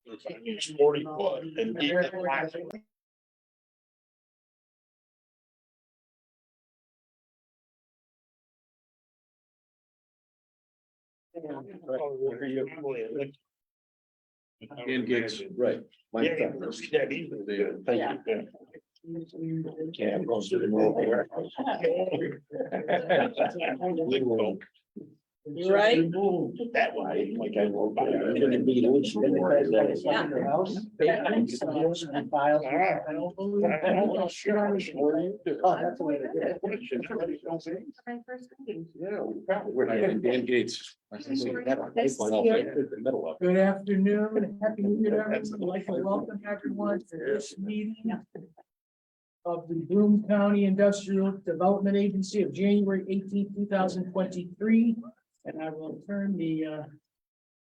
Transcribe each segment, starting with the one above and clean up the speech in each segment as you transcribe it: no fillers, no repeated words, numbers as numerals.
It's 40 foot and deep. And gigs, right. Yeah, thank you. Yeah, I'm going to the move here. Right. That way, like I will. Dan Gates. Good afternoon, happy new year to everyone. I'd like to welcome everyone to this meeting of the Broome County Industrial Development Agency of January 18, 2023. And I will turn the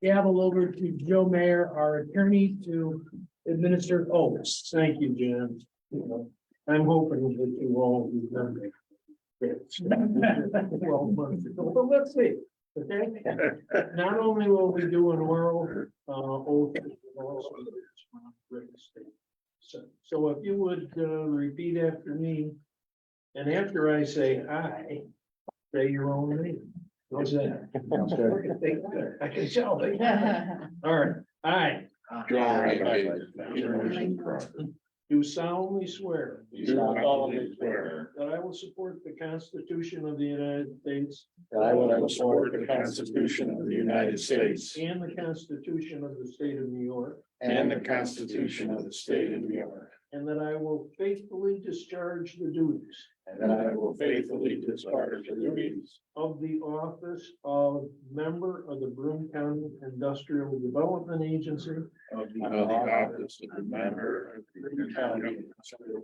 gavel over to Joe Mayer, our attorney, to administer oaths. Thank you, Jen. I'm hoping that you all remember. Well, but let's see. Okay. Not only will we do an oral oath, we'll also do written statement. So if you would repeat after me, and after I say aye, say your own name. How's that? I can tell. All right. Aye. Do solemnly swear that I will support the Constitution of the United States That I will support the Constitution of the United States and the Constitution of the State of New York, and the Constitution of the State of New York, and that I will faithfully discharge the duties and that I will faithfully discharge the duties of the office of member of the Broome County Industrial Development Agency of the office of the member of the county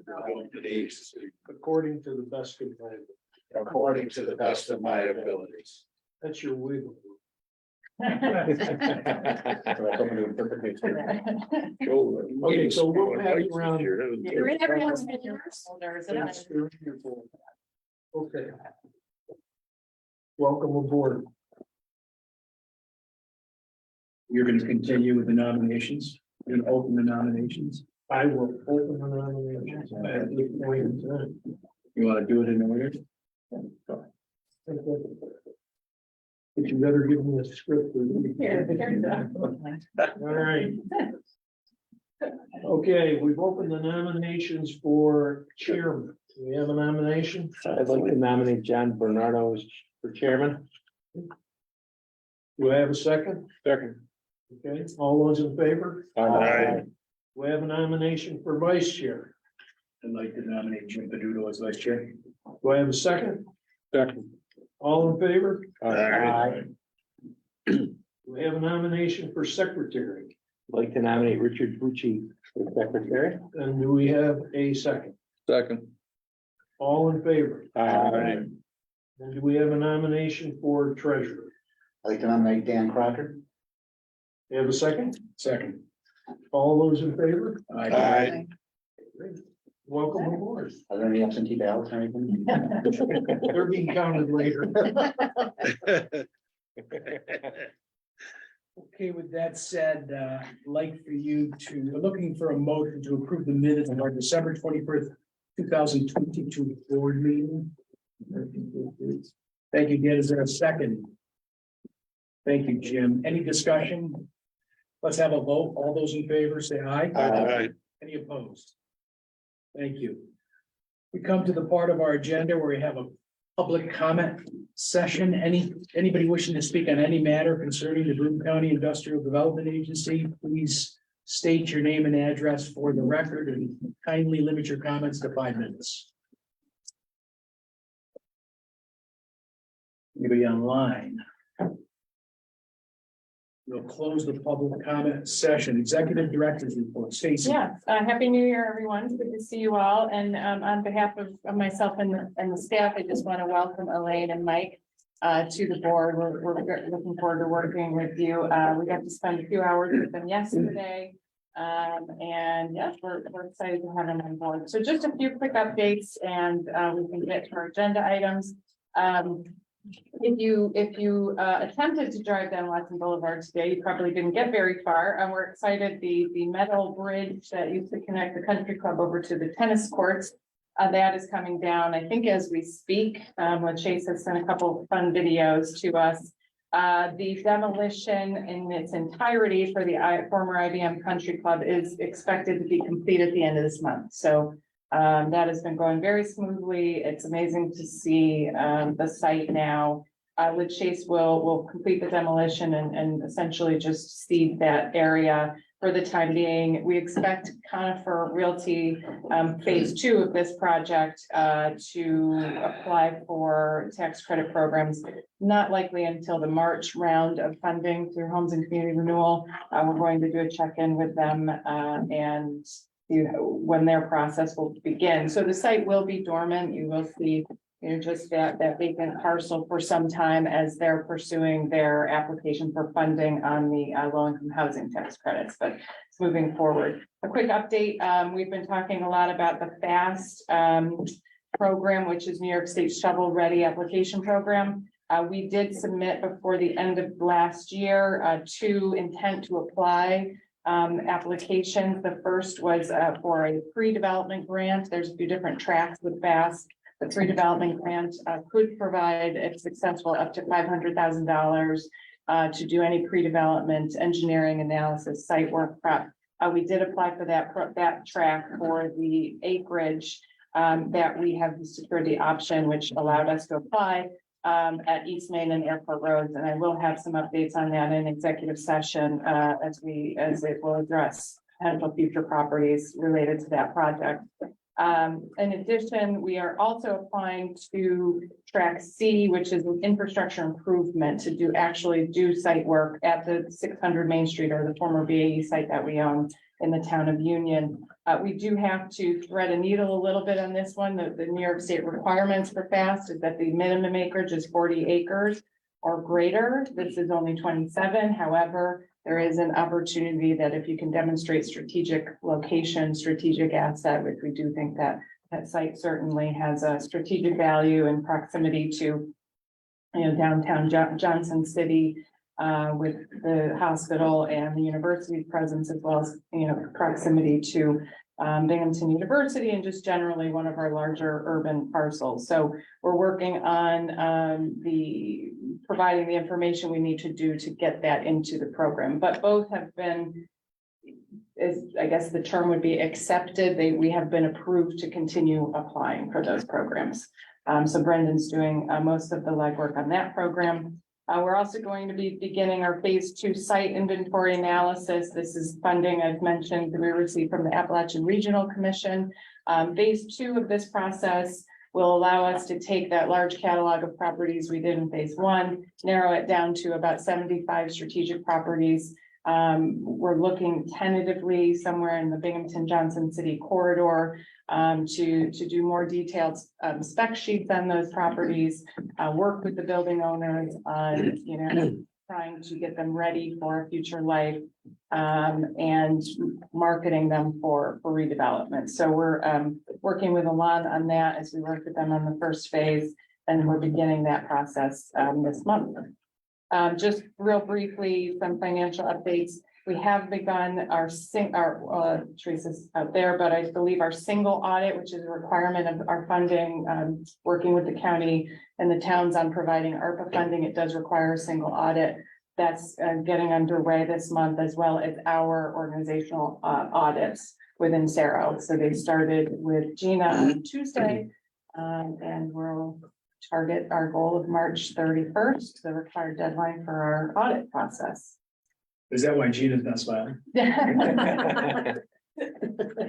development agency according to the best of my ability. according to the best of my abilities. That's your wiggle. Okay, so we'll have you around. You're in everyone's pictures. Okay. Welcome aboard. You're going to continue with the nominations. You're going to open the nominations. I will open the nominations at this point in time. You want to do it in order? But you better give me a script. All right. Okay, we've opened the nominations for chairman. Do we have a nomination? I'd like to nominate John Bernardo for chairman. Do I have a second? Second. Okay, all those in favor? Aye. We have a nomination for vice chair. I'd like to nominate Jim Paduto as vice chair. Do I have a second? Second. All in favor? Aye. We have a nomination for secretary. I'd like to nominate Richard Bucci for secretary. And do we have a second? Second. All in favor? Aye. And do we have a nomination for treasurer? I'd like to nominate Dan Crocker. You have a second? Second. All those in favor? Aye. Great. Welcome aboard. Are there any absentee ballots or anything? They're being counted later. Okay, with that said, I'd like for you to, we're looking for a motion to approve the minutes of our December 21st, 2022 board meeting. Thank you, Dan. Is there a second? Thank you, Jim. Any discussion? Let's have a vote. All those in favor, say aye. Aye. Any opposed? Thank you. We come to the part of our agenda where we have a public comment session. Anybody wishing to speak on any matter concerning the Broome County Industrial Development Agency, please state your name and address for the record and kindly limit your comments to 5 minutes. Anybody online? We'll close the public comment session. Executive Director's Report. Stacy. Yes, happy new year, everyone. Good to see you all. And on behalf of myself and the staff, I just want to welcome Elaine and Mike to the board. We're looking forward to working with you. We got to spend a few hours with them yesterday. And yes, we're excited to have them on board. So just a few quick updates and we can get to our agenda items. If you attempted to drive down Watson Boulevard today, you probably didn't get very far. And we're excited, the metal bridge that used to connect the country club over to the tennis courts. That is coming down, I think, as we speak. Chase has sent a couple of fun videos to us. The demolition in its entirety for the former IBM Country Club is expected to be complete at the end of this month. So that has been going very smoothly. It's amazing to see the site now. Chase will complete the demolition and essentially just seed that area for the time being. We expect Conifer Realty phase 2 of this project to apply for tax credit programs, not likely until the March round of funding through Homes and Community Renewal. We're going to do a check-in with them and see when their process will begin. So the site will be dormant. You will see just that vacant parcel for some time as they're pursuing their application for funding on the low-income housing tax credits, but it's moving forward. A quick update, we've been talking a lot about the FAST program, which is New York State Shovel Ready Application Program. We did submit before the end of last year 2 intent to apply applications. The first was for a pre-development grant. There's a few different tracks with FAST. The pre-development grant could provide, if successful, up to $500,000 to do any pre-development engineering analysis, site work prep. We did apply for that track for the acreage that we have secured the option, which allowed us to apply at East Main and Airport Roads. And I will have some updates on that in executive session as it will address potential future properties related to that project. In addition, we are also applying to track C, which is an infrastructure improvement to actually do site work at the 600 Main Street, or the former BAE site that we own in the town of Union. We do have to thread a needle a little bit on this one. The New York State requirements for FAST is that the minimum acreage is 40 acres or greater. This is only 27. However, there is an opportunity that if you can demonstrate strategic location, strategic asset, which we do think that site certainly has a strategic value in proximity to, downtown Johnson City, with the hospital and the university's presence, as well as, proximity to Binghamton University and just generally one of our larger urban parcels. So we're working on providing the information we need to do to get that into the program. But both have been, I guess the term would be accepted. We have been approved to continue applying for those programs. So Brendan's doing most of the legwork on that program. We're also going to be beginning our phase 2 site inventory analysis. This is funding I've mentioned that we received from the Appalachian Regional Commission. Phase 2 of this process will allow us to take that large catalog of properties we did in phase 1, narrow it down to about 75 strategic properties. We're looking tentatively somewhere in the Binghamton Johnson City corridor to do more detailed spec sheets on those properties, work with the building owners on, trying to get them ready for future life and marketing them for redevelopment. So we're working with Alon on that as we work with them on the first phase, and we're beginning that process this month. Just real briefly, some financial updates. We have begun Teresa's out there, but I believe our single audit, which is a requirement of our funding, working with the county and the towns on providing ARPA funding, it does require a single audit. That's getting underway this month, as well as our organizational audits within Sero. So they started with Gina on Tuesday, and we'll target our goal of March 31st, the required deadline for our audit process. Is that why Gina's not smiling?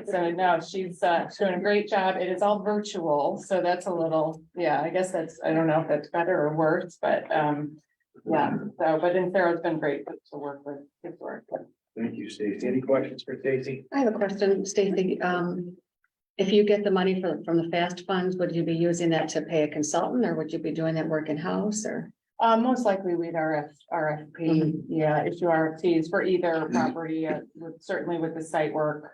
So no, she's doing a great job. It is all virtual, so that's a little, I guess I don't know if that's better or worse, but but in Sarah's been great to work with. Thank you, Stacy. Any questions for Stacy? I have a question, Stacy. If you get the money from the FAST funds, would you be using that to pay a consultant, or would you be doing that work in-house, or? Most likely we'd RFP, issue RFPs for either property, certainly with the site work.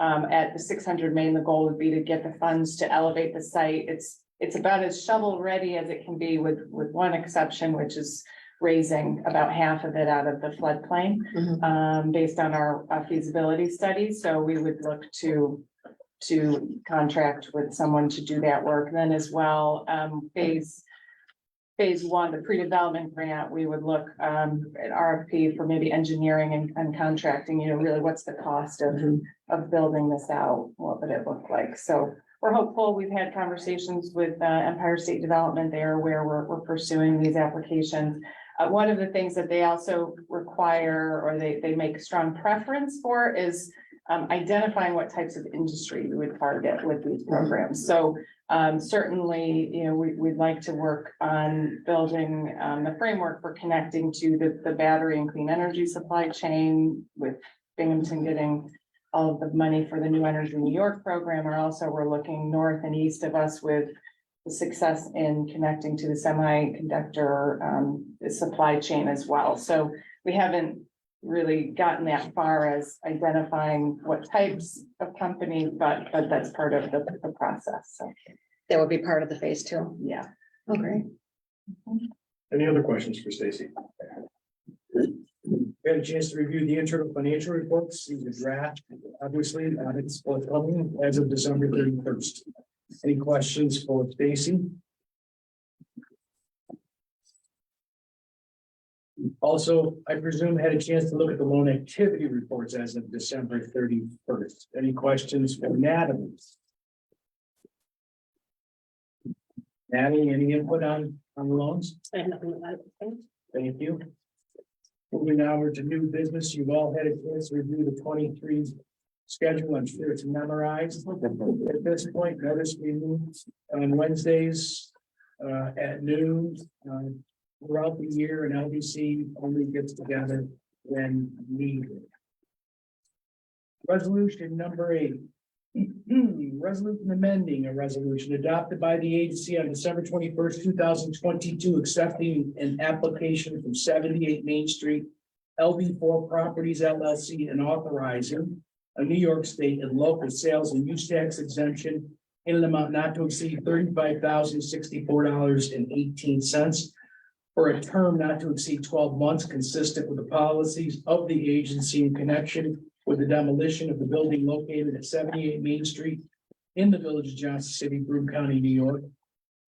At the 600 Main, the goal would be to get the funds to elevate the site. It's it's about as shovel ready as it can be with one exception, which is raising about half of it out of the floodplain, based on our feasibility study. So we would look to contract with someone to do that work. Then as well, phase one, the pre-development grant, we would look at RFP for maybe engineering and contracting, you know, really what's the cost of building this out? What would it look like? So we're hopeful. We've had conversations with Empire State Development. They are aware we're pursuing these applications. One of the things that they also require, or they make a strong preference for, is identifying what types of industry we would target with these programs. So certainly, you know, we'd like to work on building the framework for connecting to the battery and clean energy supply chain, with Binghamton getting all of the money for the New Energy New York program. Or also we're looking north and east of us with the success in connecting to the semiconductor supply chain as well. So we haven't really gotten that far as identifying what types of companies, but that's part of the process. So, That would be part of the phase two. yeah. Okay. Any other questions for Stacy? Had a chance to review the internal financial reports, see the draft, obviously, it's forthcoming as of December 31st. Any questions for Stacy? Also, I presume had a chance to look at the loan activity reports as of December 31st. Any questions for Natalie? Natalie, any input on the loans? I have nothing about it. Thank you. Moving over to new business, you've all had a chance to review the 23 schedule. I'm sure it's memorized. At this point, notice we move on Wednesdays at noon throughout the year, and LBC only gets together when needed. Resolution number 8. Resolution amending a resolution adopted by the agency on December 21st, 2022, accepting an application from 78 Main Street, LB4 Properties LLC, and authorizing a New York State and local sales and use tax exemption in an amount not to exceed $35,064.18 for a term not to exceed 12 months, consistent with the policies of the agency in connection with the demolition of the building located at 78 Main Street in the village of Johnson City, Broome County, New York,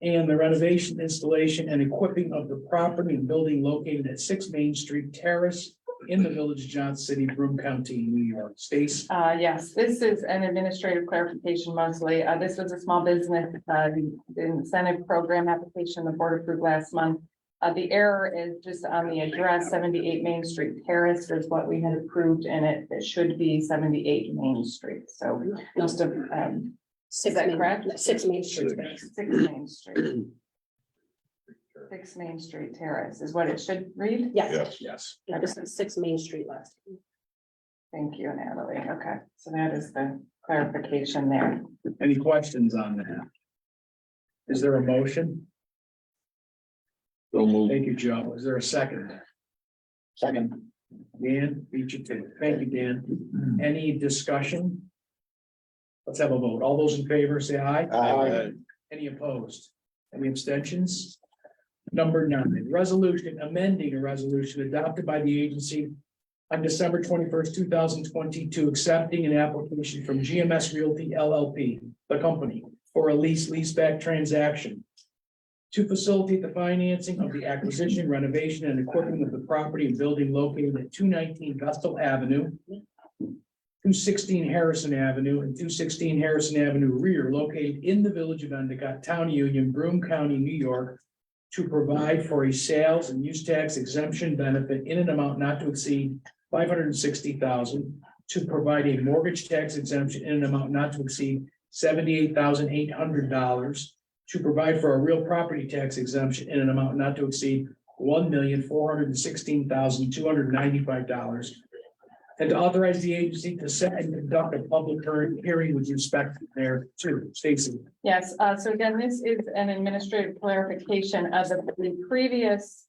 and the renovation, installation, and equipping of the property and building located at 6 Main Street Terrace in the village of Johnson City, Broome County, New York. Stace? Yes, this is an administrative clarification mostly. This was a small business, the incentive program application the board approved last month. The error is just on the address, 78 Main Street Terrace is what we had approved, and it should be 78 Main Street. So most of, is that correct? 6 Main Street. 6 Main Street. 6 Main Street Terrace is what it should read? Yes, Yes. I just said 6 Main Street last. Thank you, Natalie. Okay, so that is the clarification there. Any questions on that? Is there a motion? So move. Thank you, Joe. Is there a second? Second. Dan, beat you to it. Thank you, Dan. Any discussion? Let's have a vote. All those in favor, say aye. Aye. Any opposed? Any abstentions? Number 9, resolution amending a resolution adopted by the agency on December 21st, 2022, accepting an application from GMS Realty LLP, the company, for a leaseback transaction to facilitate the financing of the acquisition, renovation, and equipping of the property and building located at 219 Vestal Avenue, 216 Harrison Avenue, and 216 Harrison Avenue rear, located in the village of Endicott, Town Union, Broome County, New York, to provide for a sales and use tax exemption benefit in an amount not to exceed $560,000, to provide a mortgage tax exemption in an amount not to exceed $78,800, to provide for a real property tax exemption in an amount not to exceed $1,416,295, And to authorize the agency to set and conduct a public hearing with respect there too. Stacy. Yes, so again, this is an administrative clarification of the previous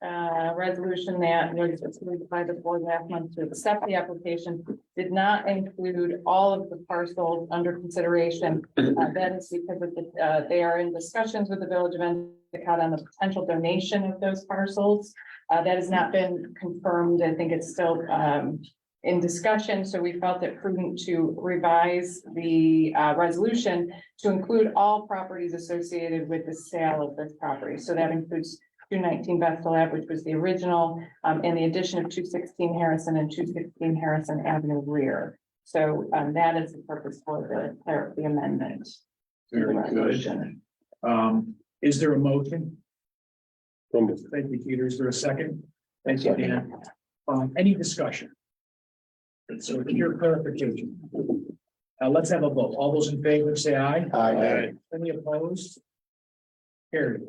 resolution that was approved by the board last month to accept the application. Did not include all of the parcels under consideration. That is because of the, they are in discussions with the village of Endicott on the potential donation of those parcels. That has not been confirmed. I think it's still in discussion, so we felt it prudent to revise the resolution to include all properties associated with the sale of this property. So that includes 219 Vestal Ave, which was the original, and the addition of 216 Harrison and 216 Harrison Avenue rear. So that is the purpose for the amendment. to the Very good. resolution. Is there a motion? Thank you, Peter. Is there a second? Thank you, Dan. Any discussion? So your clarification. Let's have a vote. All those in favor say aye. Aye. Any opposed? Carried.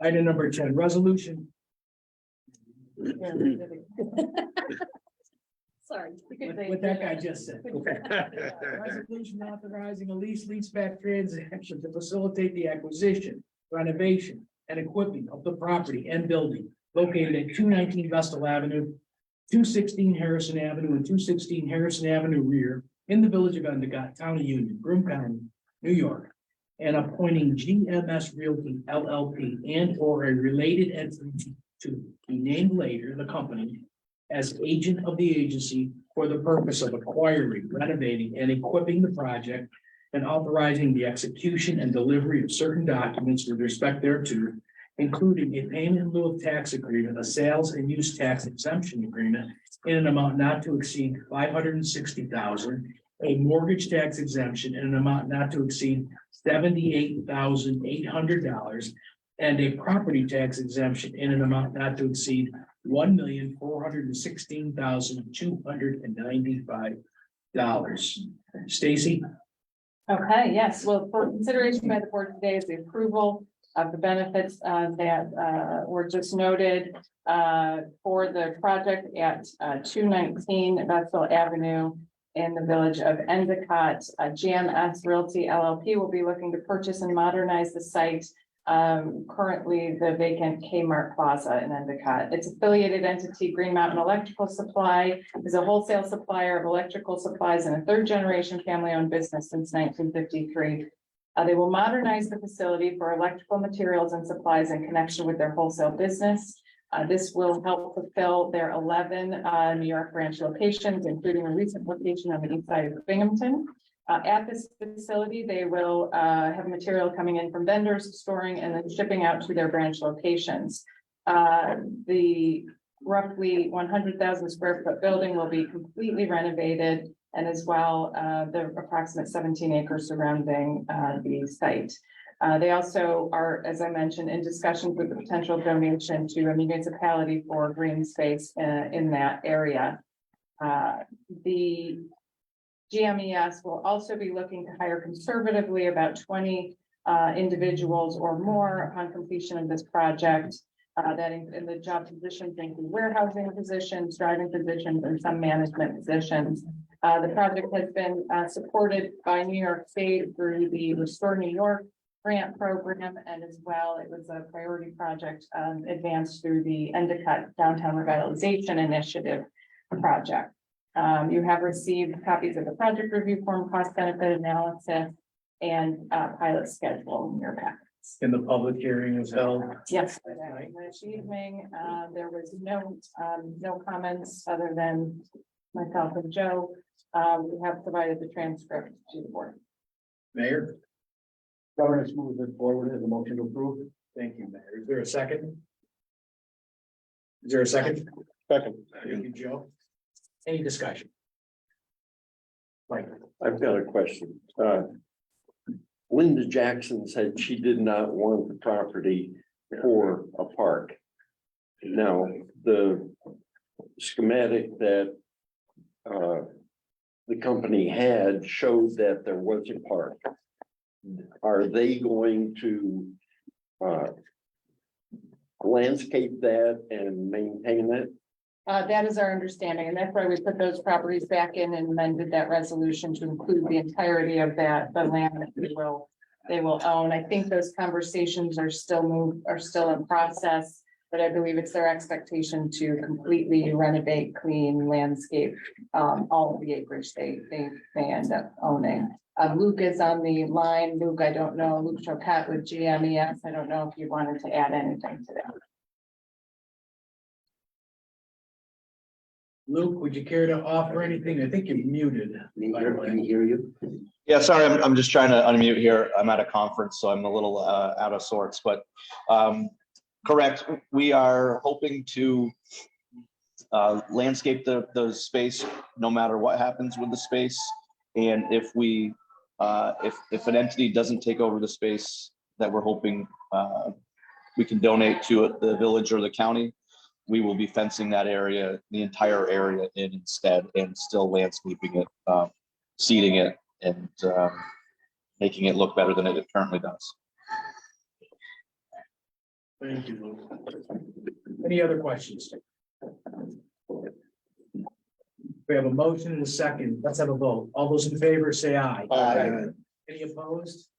Item number 10, resolution. Sorry. What that guy just said. Okay. Resolution authorizing a leaseback transaction to facilitate the acquisition, renovation, and equipping of the property and building located at 219 Vestal Avenue, 216 Harrison Avenue, and 216 Harrison Avenue rear in the village of Endicott, Town of Union, Broome County, New York, and appointing GMS Realty LLP and or a related entity to be named later, the company, as agent of the agency for the purpose of acquiring, renovating, and equipping the project and authorizing the execution and delivery of certain documents with respect thereto, including a payment in lieu of tax agreement, a sales and use tax exemption agreement in an amount not to exceed $560,000, a mortgage tax exemption in an amount not to exceed $78,800, and a property tax exemption in an amount not to exceed $1,416,295. Stacy? Okay, yes, well, for consideration by the board today is the approval of the benefits that were just noted for the project at 219 Vestal Avenue in the village of Endicott. GMS Realty LLP will be looking to purchase and modernize the site. Currently the vacant Kmart Plaza in Endicott. Its affiliated entity, Green Mountain Electrical Supply, is a wholesale supplier of electrical supplies and a third generation family owned business since 1953. They will modernize the facility for electrical materials and supplies in connection with their wholesale business. This will help fulfill their 11 New York branch locations, including a recent location on the east side of Binghamton. At this facility, they will have material coming in from vendors, storing, and then shipping out to their branch locations. The roughly 100,000 square foot building will be completely renovated, and as well, the approximate 17 acres surrounding the site. They also are, as I mentioned, in discussions with the potential donation to a municipality for green space in that area. The GMES will also be looking to hire conservatively about 20 individuals or more upon completion of this project. That in the job positions include warehousing positions, driving positions, and some management positions. The project has been supported by New York State through the Restore New York grant program, and as well, it was a priority project advanced through the Endicott Downtown Revitalization Initiative project. You have received copies of the project review form, cost benefit analysis, and pilot schedule in your packets. And the public hearing was held. Yes, this evening, there was no comments other than myself and Joe. We have provided the transcript to the board. Mayor? Governor, move it forward as a motion to approve. Thank you, Mayor. Is there a second? Is there a second? Second. Thank you, Joe. Any discussion? Mike? I've got a question. Linda Jackson said she did not want the property for a park. Now, the schematic that the company had showed that there was a park. Are they going to landscape that and maintain it? That is our understanding, and that's why we put those properties back in and amended that resolution to include the entirety of that, the land that they will own. I think those conversations are still in process, but I believe it's their expectation to completely renovate, clean, landscape, all of the acreage they end up owning. Luke is on the line. Luke, I don't know, Luke Choquette with GMES. I don't know if you wanted to add anything to that. Luke, would you care to offer anything? I think you're muted. Can you hear you? Yeah, sorry, I'm just trying to unmute here. I'm at a conference, so I'm a little out of sorts, but correct. We are hoping to landscape the space no matter what happens with the space. And if we, if an entity doesn't take over the space that we're hoping we can donate to the village or the county, we will be fencing that area, the entire area in instead, and still landscaping it, seeding it, and making it look better than it currently does. Thank you, Luke. Any other questions? We have a motion and a second. Let's have a vote. All those in favor say aye. Aye. Any opposed?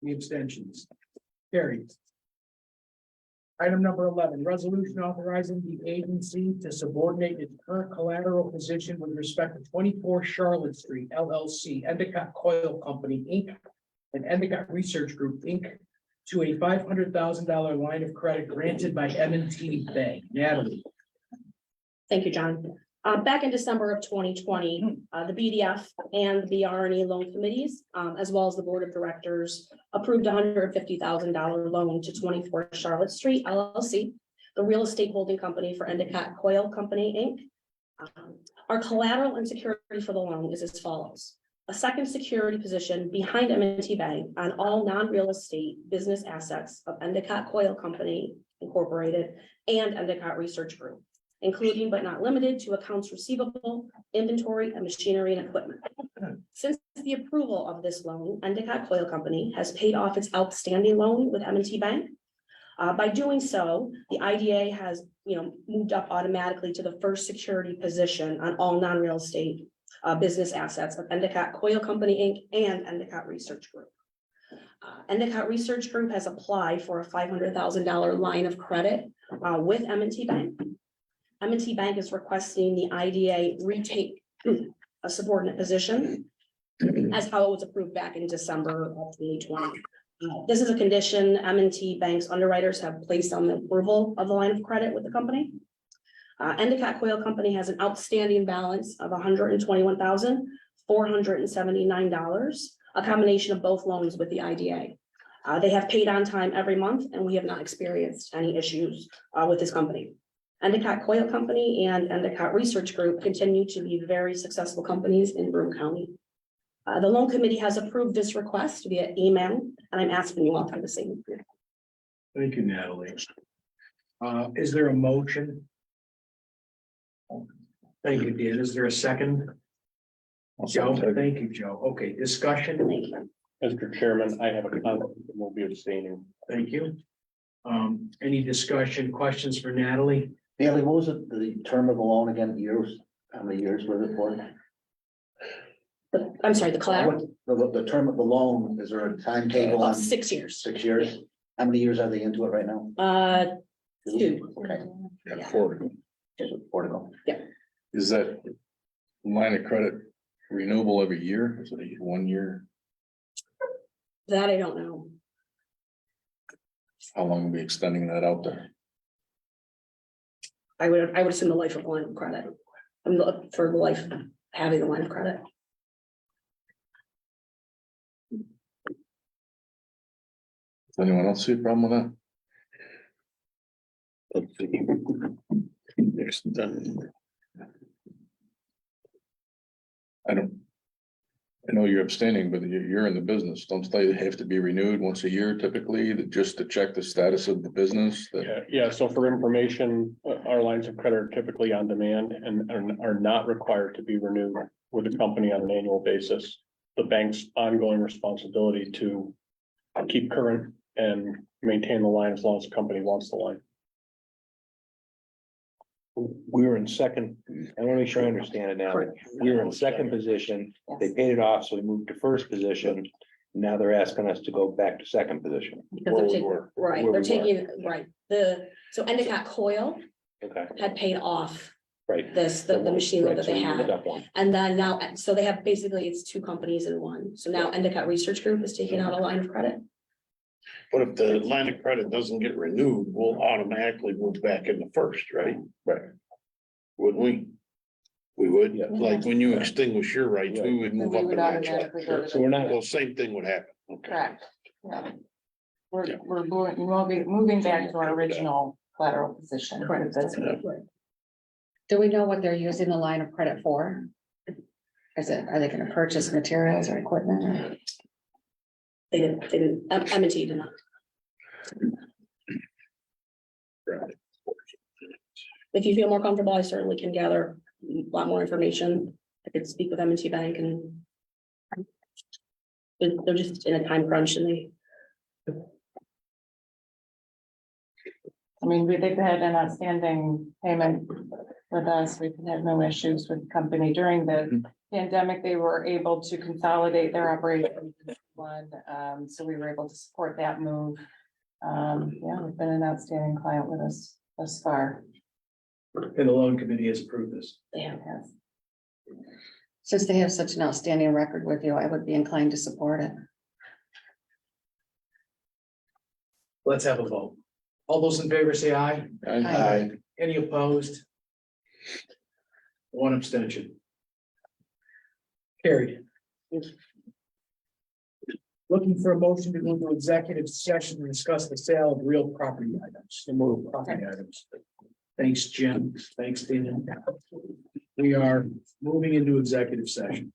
Any abstentions? Carried. Item number 11, resolution authorizing the agency to subordinate its current collateral position with respect to 24 Charlotte Street LLC, Endicott Coil Company, Inc., and Endicott Research Group, Inc., to a $500,000 line of credit granted by M&T Bank. Natalie. Thank you, John. Back in December of 2020, the BDF and the BRNE loan committees, as well as the board of directors, approved a $150,000 loan to 24 Charlotte Street LLC, the real estate holding company for Endicott Coil Company, Inc. Our collateral and security for the loan is as follows. A second security position behind M&T Bank on all non-real estate business assets of Endicott Coil Company Incorporated and Endicott Research Group, including but not limited to accounts receivable, inventory, and machinery and equipment. Since the approval of this loan, Endicott Coil Company has paid off its outstanding loan with M&T Bank. By doing so, the IDA has moved up automatically to the first security position on all non-real estate business assets of Endicott Coil Company, Inc. and Endicott Research Group. Endicott Research Group has applied for a $500,000 line of credit with M&T Bank. M&T Bank is requesting the IDA retake a subordinate position as how it was approved back in December of 2020. This is a condition M&T Bank's underwriters have placed on the approval of the line of credit with the company. Endicott Coil Company has an outstanding balance of $121,479, a combination of both loans with the IDA. They have paid on time every month, and we have not experienced any issues with this company. Endicott Coil Company and Endicott Research Group continue to be very successful companies in Broome County. The loan committee has approved this request via email, and I'm asking you all to do the same. Thank you, Natalie. Is there a motion? Thank you, Dan. Is there a second? Joe, thank you, Joe. Okay, discussion. Thank you. Mr. Chairman, I have a comment that will be abstaining. Thank you. Any discussion, questions for Natalie? Natalie, what was the term of the loan again? Years? How many years was it for? I'm sorry, the collateral, The term of the loan, is there a timetable on 6 years. 6 years? How many years are they into it right now? 2. Okay. Yeah, Portugal. Portugal. Is that line of credit renewable every year? Is it 1 year? That I don't know. How long are we extending that out there? I would assume the life of line of credit. For the life of having the line of credit. Does anyone else see a problem with that? There's done. I know you're abstaining, but you're in the business. Don't they have to be renewed once a year typically just to check the status of the business? Yeah, so for information, our lines of credit are typically on demand and are not required to be renewed with the company on an annual basis. The bank's ongoing responsibility to keep current and maintain the line as long as the company wants the line. We were in second, I want to make sure I understand it now. We were in second position, they paid it off, so we moved to first position. Now they're asking us to go back to second position. Because Where they're we taking, were. right, Where they're we were. taking, right, so Endicott Coil Okay, had paid off right. the machine Right, that so they we moved had. up one. And then now, so they have basically, it's two companies in one. So now Endicott Research Group is taking out a line of credit. But if the line of credit doesn't get renewed, we'll automatically move back in the first, right? Right. Wouldn't we? We would, Yeah. like when you extinguish your rights, we would move We up would in that. automatically go to So we're not, Well, same thing would happen. Okay. Correct. Yeah. We're moving back to our original collateral position. Correct. Do we know what they're using the line of credit for? Are they gonna purchase materials or equipment? Or- They didn't, M&T did not. If you feel more comfortable, I certainly can gather a lot more information. I could speak with M&T Bank and they're just in a time crunch and they, I mean, they've had an outstanding payment with us. We've had no issues with the company. During the pandemic, they were able to consolidate their operations into one. So we were able to support that move. Yeah, we've been an outstanding client with us thus far. And the loan committee has approved this. they have. Yes. Since they have such an outstanding record with you, I would be inclined to support it. Let's have a vote. All those in favor say aye. Aye. Any opposed? One abstention. Carried. Looking for a motion to go into executive session to discuss the sale of real property items, the move property items. Thanks, Jim. Thanks, Dana. We are moving into executive session.